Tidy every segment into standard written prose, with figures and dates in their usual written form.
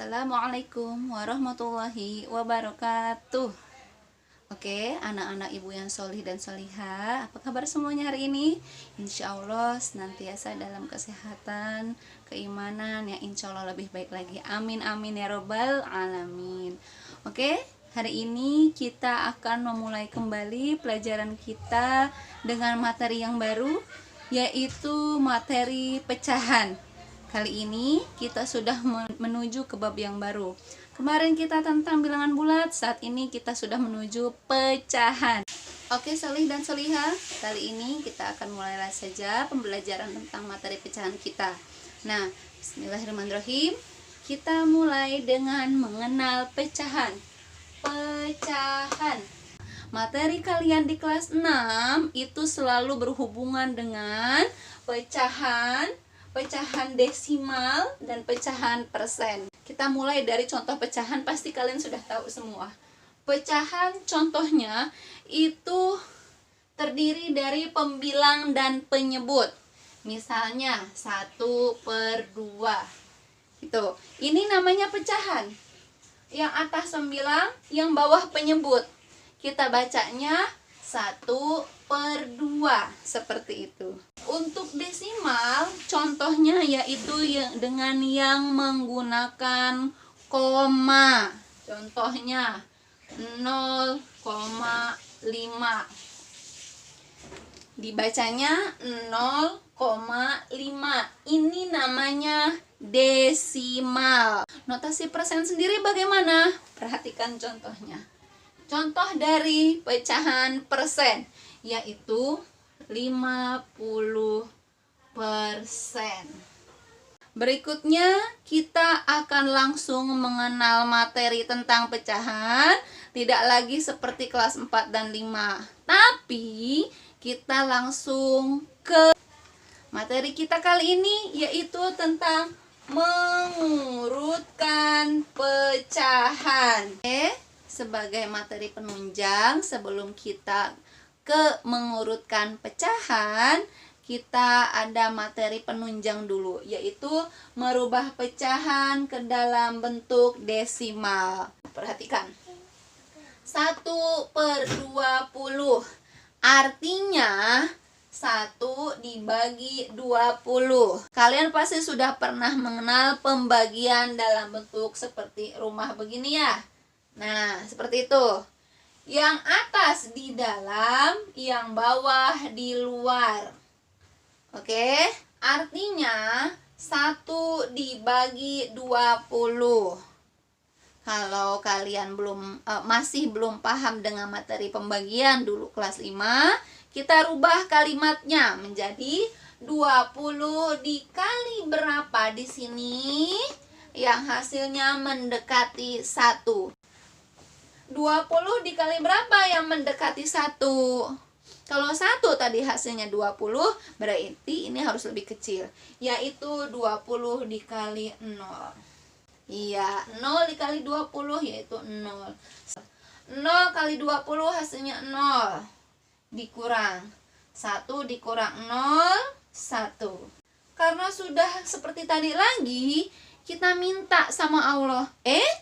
Assalamualaikum warahmatullahi wabarakatuh. Oke, anak-anak ibu yang solih dan solihah, apa kabar semuanya hari ini? Insya Allah senantiasa dalam kesehatan, keimanan, ya insya Allah lebih baik lagi. Amin amin ya robbal alamin. Oke, hari ini kita akan memulai kembali pelajaran kita dengan materi yang baru, yaitu materi pecahan. Kali ini kita sudah menuju ke bab yang baru. Kemarin kita tentang bilangan bulat, saat ini kita sudah menuju pecahan. Oke solih dan solihah, kali ini kita akan mulai saja pembelajaran tentang materi pecahan kita. Nah, bismillahirrahmanirrahim. Kita mulai dengan mengenal pecahan. Pecahan. Materi kalian di kelas 6 itu selalu berhubungan dengan pecahan desimal dan pecahan persen. Kita mulai dari contoh pecahan, pasti kalian sudah tahu semua. Pecahan contohnya itu terdiri dari pembilang dan penyebut. Misalnya 1/2 gitu. Ini namanya pecahan. Yang atas pembilang, yang bawah penyebut. Kita bacanya 1/2 seperti itu. Untuk desimal contohnya yaitu dengan yang menggunakan koma. Contohnya 0,5. Dibacanya 0,5. Ini namanya desimal. Notasi persen sendiri bagaimana? Perhatikan contohnya. Contoh dari pecahan persen yaitu 50%. Berikutnya kita akan langsung mengenal materi tentang pecahan. Tidak lagi seperti kelas 4 dan 5. Tapi kita langsung ke materi kita kali ini, yaitu tentang mengurutkan pecahan. Sebagai materi penunjang sebelum kita ke mengurutkan pecahan, kita ada materi penunjang dulu, yaitu merubah pecahan ke dalam bentuk desimal. Perhatikan, 1/20 artinya 1 dibagi 20. Kalian pasti sudah pernah mengenal pembagian dalam bentuk seperti rumah begini ya. Nah, seperti itu. Yang atas di dalam, yang bawah di luar. Oke, artinya 1 dibagi 20. Kalau kalian masih belum paham dengan materi pembagian dulu kelas 5, kita rubah kalimatnya menjadi 20 dikali berapa di sini? Yang hasilnya mendekati 1. 20 dikali berapa yang mendekati 1? Kalau 1 tadi hasilnya 20, berarti ini harus lebih kecil, yaitu 20 dikali 0. Iya, 0 dikali 20 yaitu 0. 0 kali 20 hasilnya 0. Dikurang 1 dikurang 0, 1. Karena sudah seperti tadi lagi, kita minta sama Allah.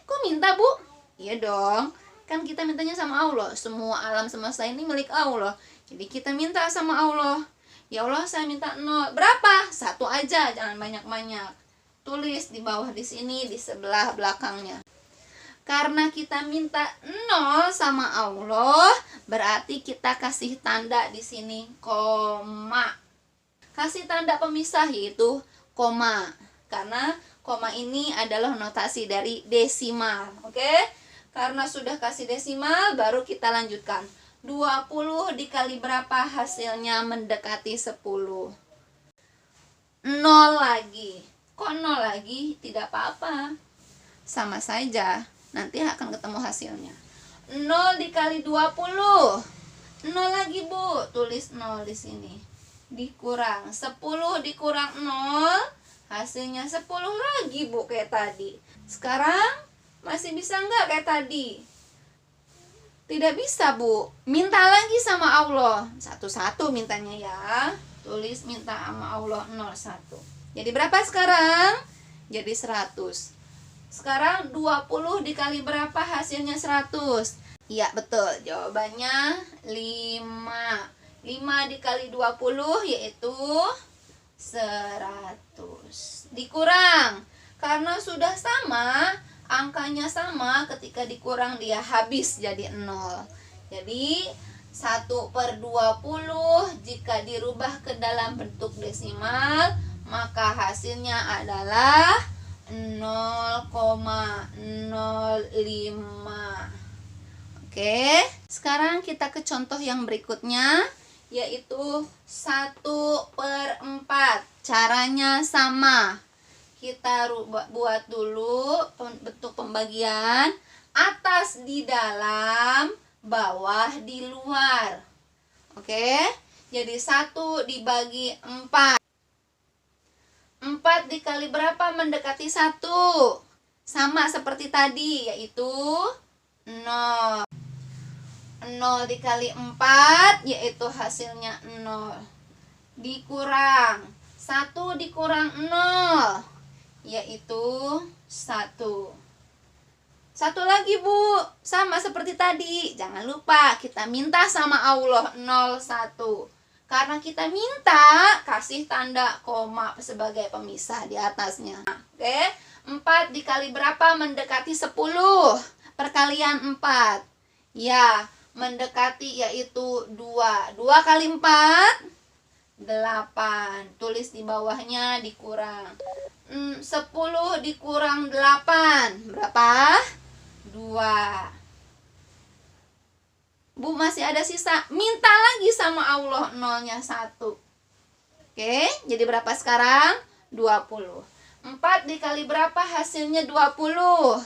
Kok minta, Bu? Iya dong. Kan kita mintanya sama Allah. Semua alam semesta ini milik Allah. Jadi kita minta sama Allah. Ya Allah, saya minta 0. Berapa? 1 aja, jangan banyak-banyak. Tulis di bawah di sini, di sebelah belakangnya. Karena kita minta 0 sama Allah, berarti kita kasih tanda di sini koma. Kasih tanda pemisah yaitu koma. Karena koma ini adalah notasi dari desimal. Oke? Karena sudah kasih desimal, baru kita lanjutkan. 20 dikali berapa hasilnya mendekati 10? 0 lagi. Kok 0 lagi? Tidak apa-apa. Sama saja. Nanti akan ketemu hasilnya. 0 dikali 20. 0 lagi, Bu. Tulis 0 di sini. Dikurang 10 dikurang 0. Hasilnya 10 lagi, Bu, kayak tadi. Sekarang masih bisa nggak kayak tadi? Tidak bisa, Bu. Minta lagi sama Allah. Satu-satu mintanya ya. Tulis minta sama Allah 01. Jadi berapa sekarang? Jadi 100. Sekarang 20 dikali berapa hasilnya 100? Iya betul, jawabannya 5. 5 dikali 20 yaitu 100. Dikurang, karena sudah sama, angkanya sama, ketika dikurang dia habis jadi 0. Jadi 1/20 jika dirubah ke dalam bentuk desimal, maka hasilnya adalah 0,05. Oke, sekarang kita ke contoh yang berikutnya, yaitu 1/4. Caranya sama. Kita buat dulu bentuk pembagian, atas di dalam, bawah di luar. Oke, jadi 1 dibagi 4. 4 dikali berapa mendekati 1? Sama seperti tadi, yaitu 0. 0 dikali 4 yaitu hasilnya 0. Dikurang 1 dikurang 0 yaitu 1. Satu lagi Bu, sama seperti tadi. Jangan lupa kita minta sama Allah 01. Karena kita minta, kasih tanda koma sebagai pemisah di atasnya. Oke, 4 dikali berapa mendekati 10? Perkalian 4. Ya, mendekati yaitu 2. 2 kali 4 8. Tulis di bawahnya dikurang. 10 dikurang 8 berapa? 2. Bu, masih ada sisa. Minta lagi sama Allah, nolnya 1. Oke, jadi berapa sekarang? 20. 4 dikali berapa hasilnya 20?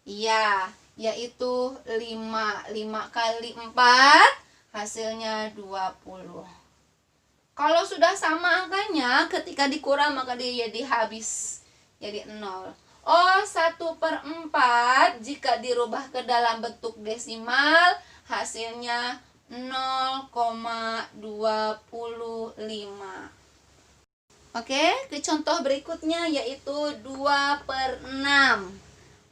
Iya, yaitu 5. 5 kali 4 hasilnya 20. Kalau sudah sama angkanya, ketika dikurang maka dia jadi habis, jadi 0. Oh, 1/4 jika dirubah ke dalam bentuk desimal, hasilnya 0,25. Oke, ke contoh berikutnya yaitu 2/6.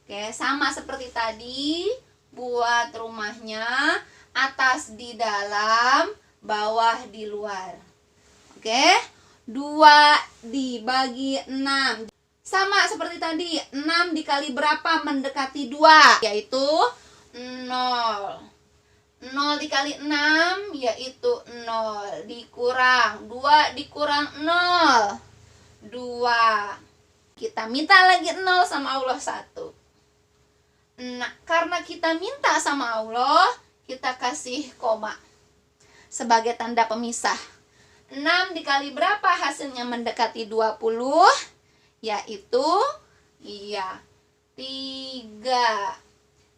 Oke, sama seperti tadi, buat rumahnya atas di dalam, bawah di luar. Oke, 2 dibagi 6. Sama seperti tadi, 6 dikali berapa mendekati 2? Yaitu 0. 0 dikali 6 yaitu 0. Dikurang 2 dikurang 0 2. Kita minta lagi 0 sama Allah 1. Nah, karena kita minta sama Allah, kita kasih koma sebagai tanda pemisah. 6 dikali berapa hasilnya mendekati 20? Yaitu 3.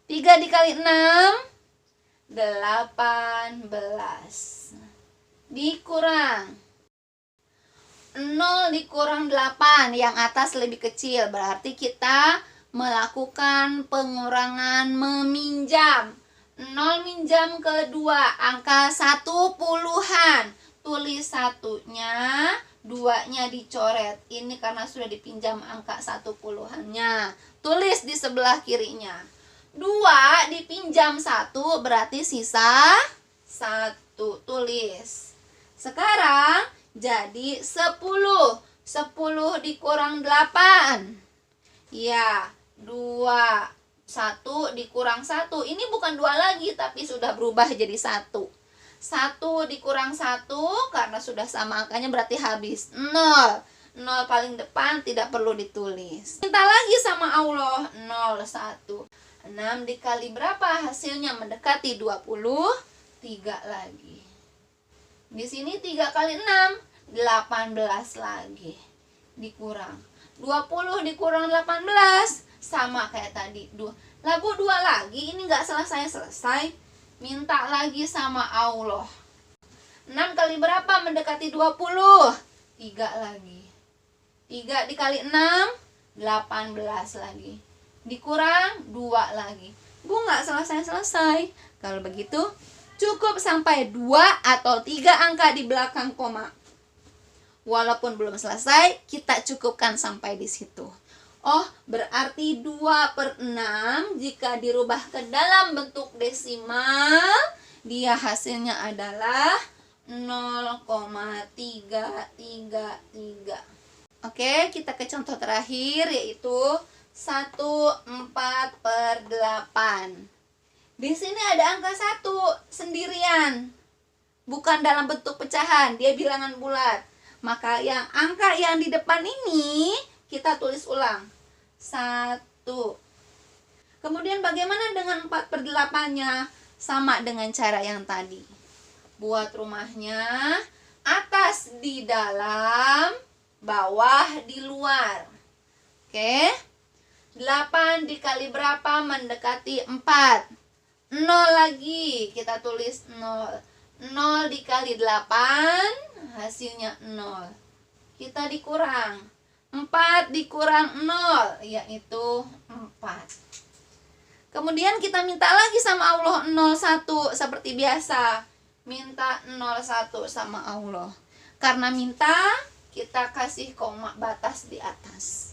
3 dikali 6 18. Dikurang 0 dikurang 8, yang atas lebih kecil, berarti kita melakukan pengurangan meminjam. 0 minjam ke 2, angka 1 puluhan. Tulis 1-nya, 2-nya dicoret. Ini karena sudah dipinjam angka 1 puluhannya. Tulis di sebelah kirinya. 2 dipinjam 1 berarti sisa 1. Tulis. Sekarang jadi 10. 10 dikurang 8. Ya, 2. 1 dikurang 1. Ini bukan 2 lagi, tapi sudah berubah jadi 1. 1 dikurang 1 karena sudah sama angkanya berarti habis 0. 0 paling depan tidak perlu ditulis. Minta lagi sama Allah 01. 6 dikali berapa hasilnya mendekati 20? 3 lagi. Di sini 3 kali 6 18 lagi. Dikurang 20 dikurang 18 sama kayak tadi 2. Lah Bu, 2 lagi, ini nggak selesai. Minta lagi sama Allah. 6 kali berapa mendekati 20? 3 lagi. 3 dikali 6 18 lagi. Dikurang 2 lagi. Bu, nggak selesai. Kalau begitu cukup sampai 2 atau 3 angka di belakang koma. Walaupun belum selesai, kita cukupkan sampai di situ. Oh, berarti 2/6 jika dirubah ke dalam bentuk desimal, dia hasilnya adalah 0,333. Oke, kita ke contoh terakhir, yaitu 1/4/8. Di sini ada angka 1 sendirian, bukan dalam bentuk pecahan, dia bilangan bulat. Maka angka yang di depan ini kita tulis ulang, 1. Kemudian bagaimana dengan 4/8-nya? Sama dengan cara yang tadi. Buat rumahnya, atas di dalam, bawah di luar. Oke. 8 dikali berapa mendekati 4? 0 lagi, kita tulis 0. 0 dikali 8, hasilnya 0. Kita dikurang. 4 dikurang 0, yaitu 4. Kemudian kita minta lagi sama Allah 01, seperti biasa. Minta 01 sama Allah. Karena minta, kita kasih koma batas di atas.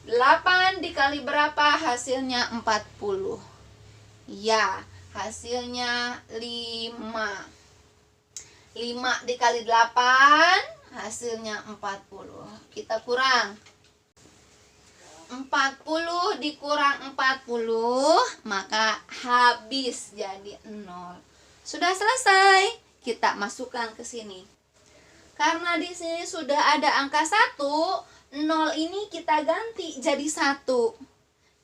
8 dikali berapa? Hasilnya 40. Ya, hasilnya 5. 5 dikali 8, hasilnya 40. Kita kurang. 40 dikurang 40, maka habis jadi 0. Sudah selesai. Kita masukkan ke sini. Karena di sini sudah ada angka 1, 0 ini kita ganti jadi 1.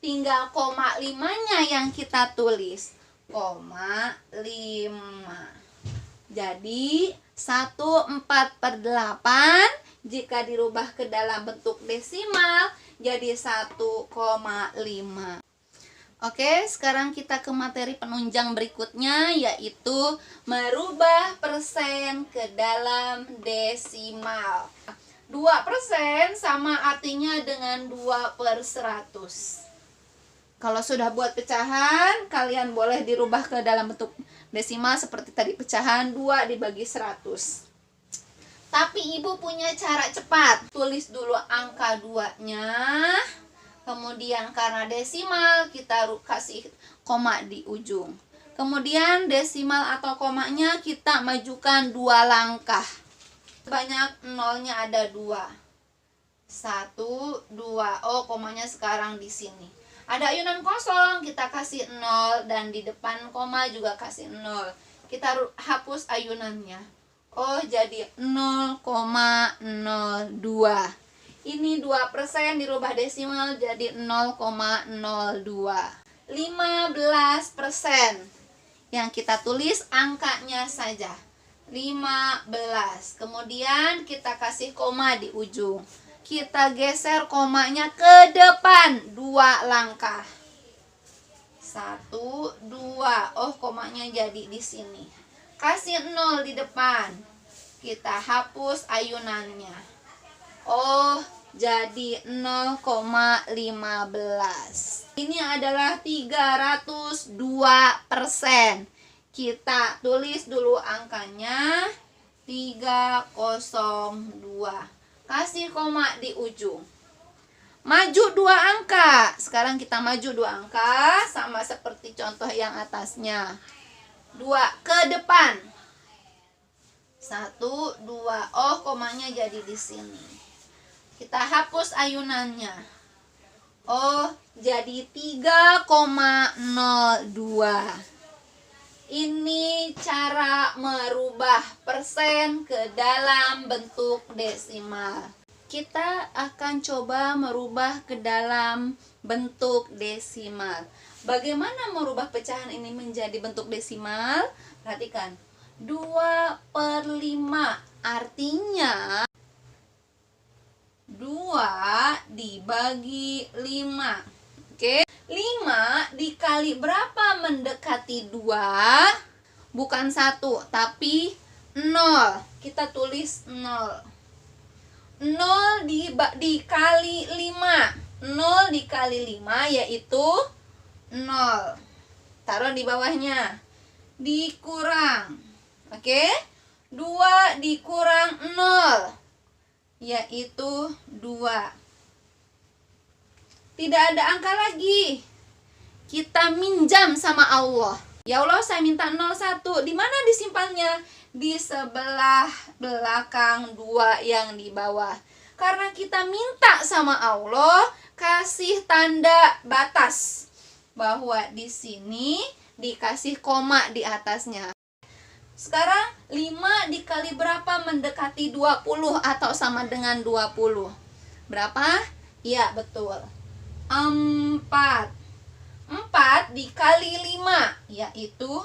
Tinggal koma 5-nya yang kita tulis. Koma 5. Jadi 1/4/8 jika dirubah ke dalam bentuk desimal jadi 1,5. Oke, sekarang kita ke materi penunjang berikutnya, yaitu merubah persen ke dalam desimal. 2% sama artinya dengan 2/100. Kalau sudah buat pecahan, kalian boleh dirubah ke dalam bentuk desimal seperti tadi, pecahan 2 dibagi 100. Tapi ibu punya cara cepat. Tulis dulu angka 2-nya. Kemudian karena desimal, kita kasih koma di ujung. Kemudian desimal atau komanya kita majukan 2 langkah. Banyak nolnya ada 2. 1, 2. Oh, komanya sekarang di sini. Ada ayunan kosong, kita kasih 0. Dan di depan koma juga kasih 0. Kita hapus ayunannya. Oh, jadi 0,02. Ini 2% dirubah desimal jadi 0,02. 15%. Yang kita tulis angkanya saja. 15. Kemudian kita kasih koma di ujung. Kita geser komanya ke depan 2 langkah. 1, 2. Oh, komanya jadi di sini. Kasih 0 di depan. Kita hapus ayunannya. Oh, jadi 0,15. Ini adalah 302%. Kita tulis dulu angkanya 302. Kasih koma di ujung. Maju 2 angka. Sekarang kita maju 2 angka, sama seperti contoh yang atasnya. 2 ke depan. 1, 2. Oh, komanya jadi di sini. Kita hapus ayunannya. Oh, jadi 3,02. Ini cara merubah persen ke dalam bentuk desimal. Kita akan coba merubah ke dalam bentuk desimal. Bagaimana merubah pecahan ini menjadi bentuk desimal? Perhatikan. 2/5 artinya 2 dibagi 5. Oke, 5 dikali berapa mendekati 2? Bukan 1, tapi 0. Kita tulis 0. 0 dikali 5. 0 dikali 5 yaitu 0. Taruh di bawahnya. Dikurang. Oke? 2 dikurang 0 yaitu 2. Tidak ada angka lagi. Kita minjam sama Allah. Ya Allah, saya minta 01. Di mana disimpannya? Di sebelah belakang 2 yang di bawah. Karena kita minta sama Allah, kasih tanda batas bahwa di sini dikasih koma di atasnya. Sekarang 5 dikali berapa mendekati 20 atau sama dengan 20? Berapa? Iya, betul. 4 dikali 5 yaitu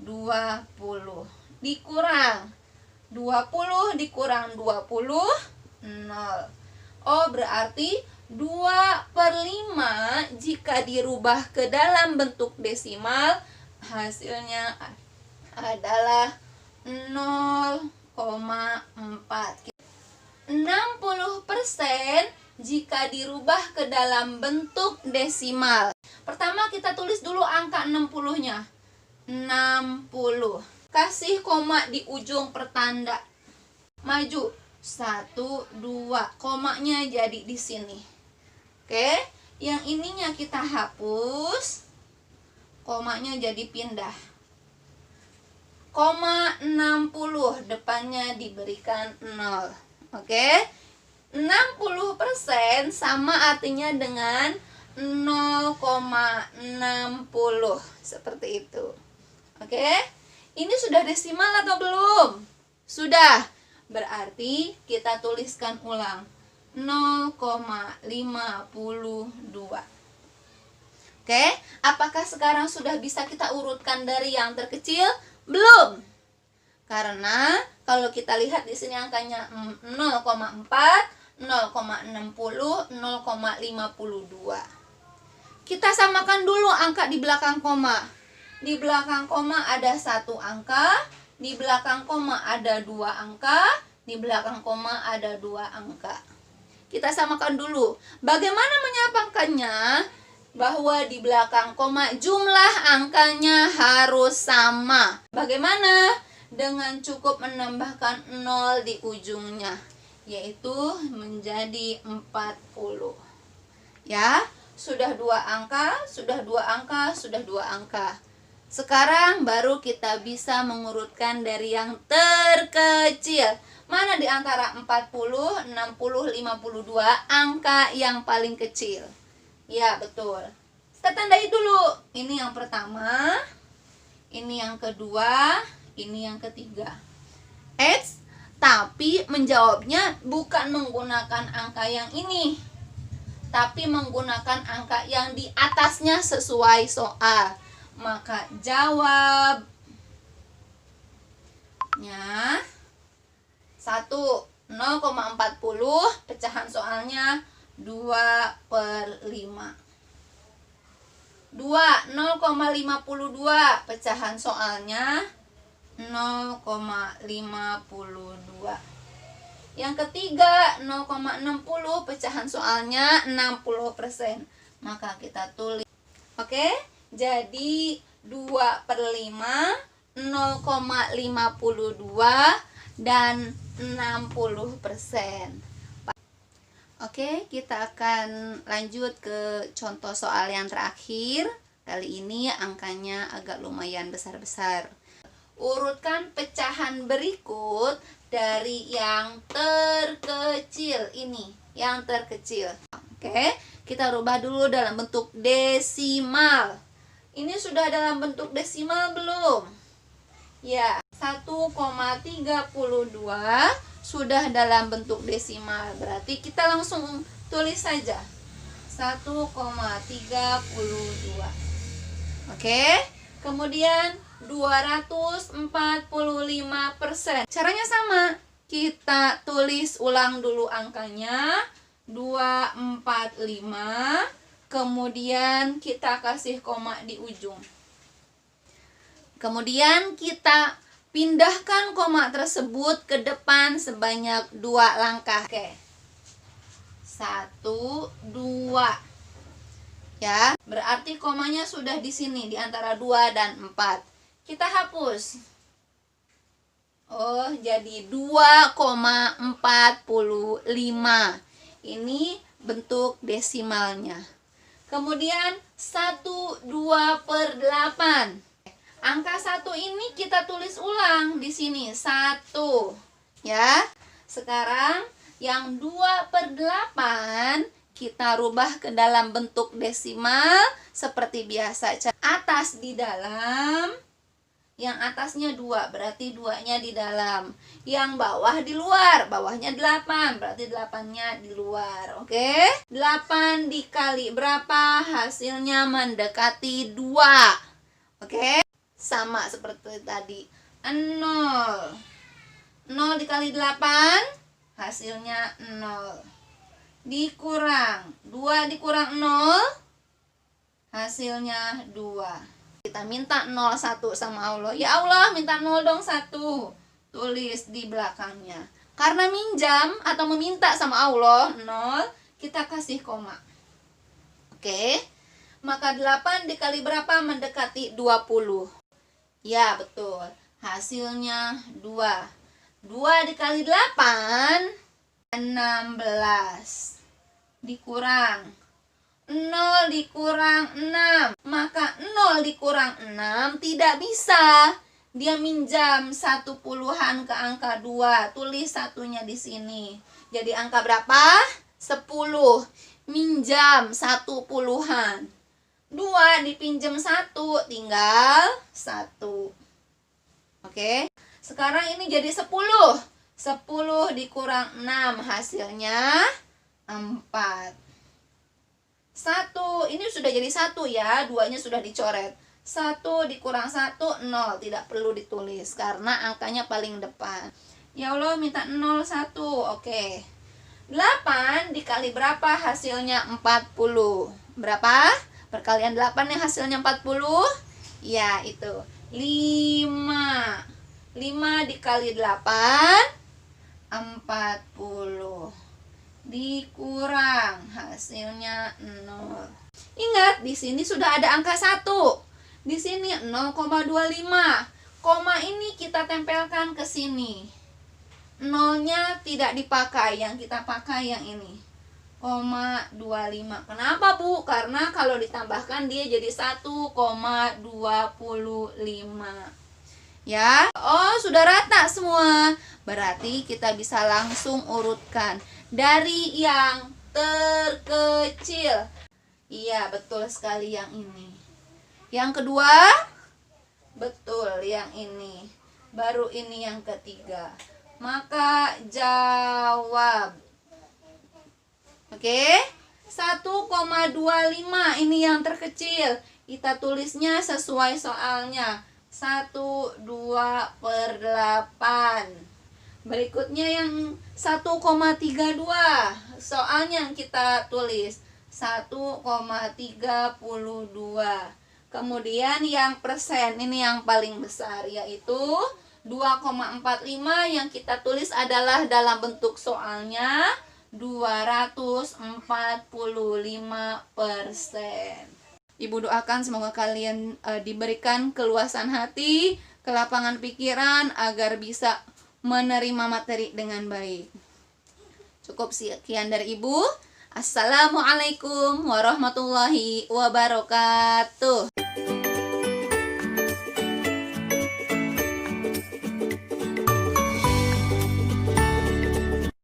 20. Dikurang 20 dikurang 20, 0. Oh, berarti 2/5 jika dirubah ke dalam bentuk desimal, hasilnya adalah 0,4. 60% jika dirubah ke dalam bentuk desimal. Pertama kita tulis dulu angka 60-nya. 60. Kasih koma di ujung pertanda. Maju. 1, 2. Komanya jadi di sini. Oke, yang ininya kita hapus. Komanya jadi pindah. Koma 60, depannya diberikan 0. Oke, 60% sama artinya dengan 0,60. Seperti itu. Oke, ini sudah desimal atau belum? Sudah. Berarti kita tuliskan ulang 0,52. Oke, apakah sekarang sudah bisa kita urutkan dari yang terkecil? Belum. Karena kalau kita lihat di sini angkanya 0,4, 0,60, 0,52. Kita samakan dulu angka di belakang koma. Di belakang koma ada 1 angka, di belakang koma ada 2 angka, di belakang koma ada 2 angka. Kita samakan dulu. Bagaimana menyamakannya? Bahwa di belakang koma jumlah angkanya harus sama. Bagaimana? Dengan cukup menambahkan 0 di ujungnya, yaitu menjadi 40. Ya, sudah 2 angka, sudah 2 angka, sudah 2 angka. Sekarang baru kita bisa mengurutkan dari yang terkecil. Mana di antara 40, 60, 52 angka yang paling kecil? Ya, betul. Kita tandai dulu. Ini yang pertama, ini yang kedua, ini yang ketiga. Tapi menjawabnya bukan menggunakan angka yang ini, tapi menggunakan angka yang di atasnya sesuai soal. Maka jawabnya 1, 0,40, pecahan soalnya 2/5. 2, 0,52, pecahan soalnya 0,52. Yang ketiga 0,60, pecahan soalnya 60%. Maka kita tulis. Oke, jadi 2/5, 0,52 dan 60%. Oke, kita akan lanjut ke contoh soal yang terakhir. Kali ini angkanya agak lumayan besar-besar. Urutkan pecahan berikut dari yang terkecil ini, yang terkecil. Oke, kita rubah dulu dalam bentuk desimal. Ini sudah dalam bentuk desimal belum? Ya, 1,32 sudah dalam bentuk desimal. Berarti kita langsung tulis saja 1,32. Oke, kemudian 245%. Caranya sama. Kita tulis ulang dulu angkanya 245. Kemudian kita kasih koma di ujung. Kemudian kita pindahkan koma tersebut ke depan sebanyak 2 langkah. Oke. 1, 2. Ya, berarti komanya sudah di sini di antara 2 dan 4. Kita hapus. Oh, jadi 2,45. Ini bentuk desimalnya. Kemudian 1, 2 per 8. Angka 1 ini kita tulis ulang di sini. 1. Ya. Sekarang yang 2 per 8 kita rubah ke dalam bentuk desimal seperti biasa. Atas di dalam, yang atasnya 2, berarti 2-nya di dalam. Yang bawah di luar, bawahnya 8, berarti 8-nya di luar. Oke? 8 dikali berapa? Hasilnya mendekati 2. Oke? Sama seperti tadi. 0. 0 dikali 8, hasilnya 0. Dikurang 2 dikurang 0, hasilnya 2. Kita minta 0 1 sama Allah. Ya Allah, minta 0 dong 1. Tulis di belakangnya. Karena minjam atau meminta sama Allah 0, kita kasih koma. Oke. Maka 8 dikali berapa? Mendekati 20. Ya, betul. Hasilnya 2. 2 dikali 8, 16. Dikurang 0 dikurang 6. Maka 0 dikurang 6 tidak bisa. Dia minjam 1 puluhan ke angka 2. Tulis satunya di sini. Jadi angka berapa? 10. Minjam 1 puluhan. 2 dipinjam 1, tinggal 1. Oke. Sekarang ini jadi 10. 10 dikurang 6, hasilnya 4. 1, ini sudah jadi 1 ya, 2-nya sudah dicoret. 1 dikurang 1, 0, tidak perlu ditulis karena angkanya paling depan. Ya Allah, minta 0 1. Oke. 8 dikali berapa? Hasilnya 40. Berapa? Perkalian 8 yang hasilnya 40? Ya, itu 5. 5 dikali 8, 40. Dikurang, hasilnya 0. Ingat, di sini sudah ada angka 1. Di sini 0,25. Koma ini kita tempelkan ke sini. 0-nya tidak dipakai, yang kita pakai yang ini. 0,25. Kenapa, Bu? Karena kalau ditambahkan dia jadi 1,25. Ya, oh sudah rata semua. Berarti kita bisa langsung urutkan dari yang terkecil. Iya, betul sekali yang ini. Yang kedua, betul yang ini. Baru ini yang ketiga. Maka jawab. Oke, 1,25 ini yang terkecil. Kita tulisnya sesuai soalnya. 1, 2 per 8. Berikutnya yang 1,32. Soalnya yang kita tulis 1,32. Kemudian yang persen, ini yang paling besar, yaitu 2,45 yang kita tulis adalah dalam bentuk soalnya 245%. Ibu doakan semoga kalian diberikan keluasan hati, kelapangan pikiran agar bisa menerima materi dengan baik. Cukup sekian dari Ibu. Assalamualaikum warahmatullahi wabarakatuh.